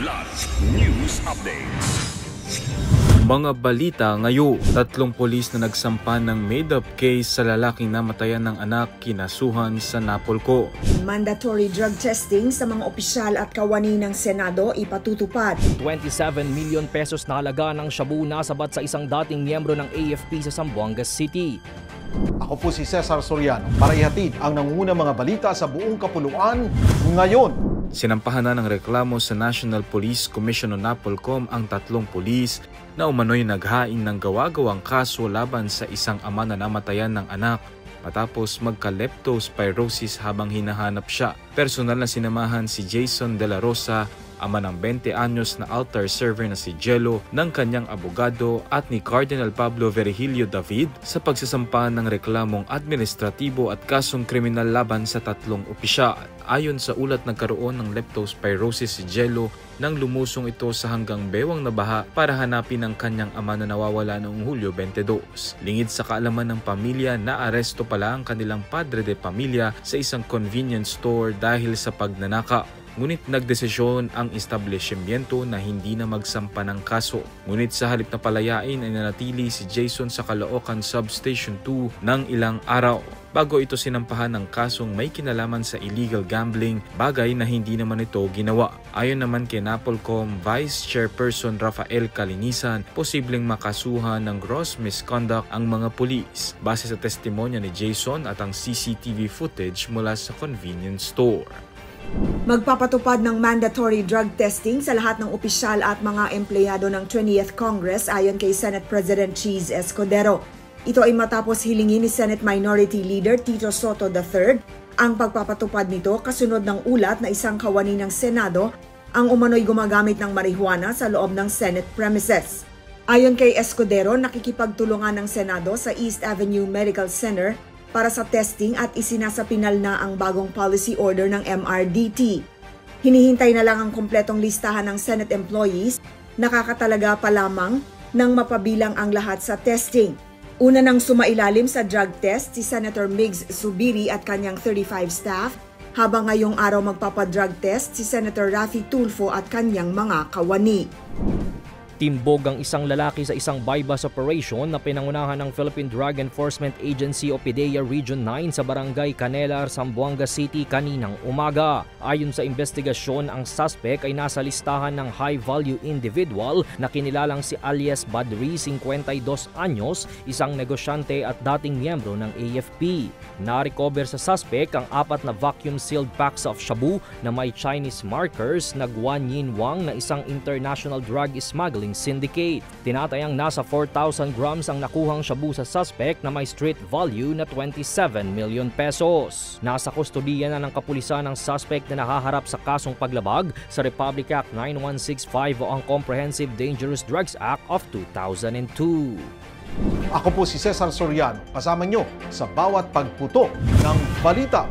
Kilat News Updates. Mga balita ngayon, 3 pulis na nagsampa ng made-up case sa lalaking namatayan ng anak kinasuhan sa Napolco. Mandatory drug testing sa mga opisyal at kawani ng Senado ipatutupad. 27 million pesos na halaga ng shabu nasabat sa isang dating miyembro ng AFP sa Zamboanga City. Ako po si Cesar Soriano para ihatid ang nangungunang mga balita sa buong kapuluan ngayon. Sinampahan na ng reklamo sa National Police Commission o NAPOLCOM ang 3 pulis na umano'y naghain ng gawa-gawang kaso laban sa isang ama na namatayan ng anak matapos magka-leptospirosis habang hinahanap siya. Personal na sinamahan si Jason De La Rosa, ama ng 20 anyos na altar server na si Jello, ng kanyang abogado at ni Cardinal Pablo Virgilio David sa pagsasampa ng reklamong administratibo at kasong kriminal laban sa 3 opisyal. Ayon sa ulat, nagkaroon ng leptospirosis si Jello nang lumusong ito sa hanggang bewang na baha para hanapin ang kanyang ama na nawawala noong Hulyo 22. Lingid sa kaalaman ng pamilya, naaresto pala ang kanilang padre de pamilya sa isang convenience store dahil sa pagnanakaw. Ngunit nagdesisyon ang establishmento na hindi na magsampa ng kaso. Ngunit sa halip na palayain ay nanatili si Jason sa Caloocan Substation 2 ng ilang araw bago ito sinampahan ng kasong may kinalaman sa illegal gambling, bagay na hindi naman ito ginawa. Ayon naman kay NAPOLCOM Vice Chairperson Rafael Calinisan, posibleng makasuhan ng gross misconduct ang mga pulis base sa testimonya ni Jason at ang CCTV footage mula sa convenience store. Magpapatupad ng mandatory drug testing sa lahat ng opisyal at mga empleyado ng 20th Congress ayon kay Senate President Cheese Escudero. Ito ay matapos hilingin ni Senate Minority Leader Tito Soto III. Ang pagpapatupad nito kasunod ng ulat na isang kawani ng Senado ang umano'y gumagamit ng marijuana sa loob ng Senate premises. Ayon kay Escudero, nakikipagtulungan ng Senado sa East Avenue Medical Center para sa testing at isinasapinal na ang bagong policy order ng MRDT. Hinihintay na lang ang kumpletong listahan ng Senate employees, nakakatalaga pa lamang nang mapabilang ang lahat sa testing. Una nang sumailalim sa drug test si Senator Migs Zubiri at kanyang 35 staff, habang ngayong araw magpapadrug test si Senator Raffy Tulfo at kanyang mga kawani. Timbog ang isang lalaki sa isang bypass operation na pinangunahan ng Philippine Drug Enforcement Agency o PDEA Region 9 sa Barangay Canelar, Zamboanga City kaninang umaga. Ayon sa investigasyon, ang suspect ay nasa listahan ng high-value individual na kinilalang si alias Badri, 52 anyos, isang negosyante at dating miyembro ng AFP. Na-recover sa suspect ang 4 na vacuum-sealed packs of shabu na may Chinese markers na Guan Yin Wang na isang international drug smuggling syndicate. Tinatayang nasa 4,000 grams ang nakuhang shabu sa suspect na may street value na 27 million pesos. Nasa kustodiya na ng kapulisan ng suspect na nakaharap sa kasong paglabag sa Republic Act 9165 o ang Comprehensive Dangerous Drugs Act of 2002. Ako po si Cesar Soriano, kasama nyo sa bawat pagputo ng balita.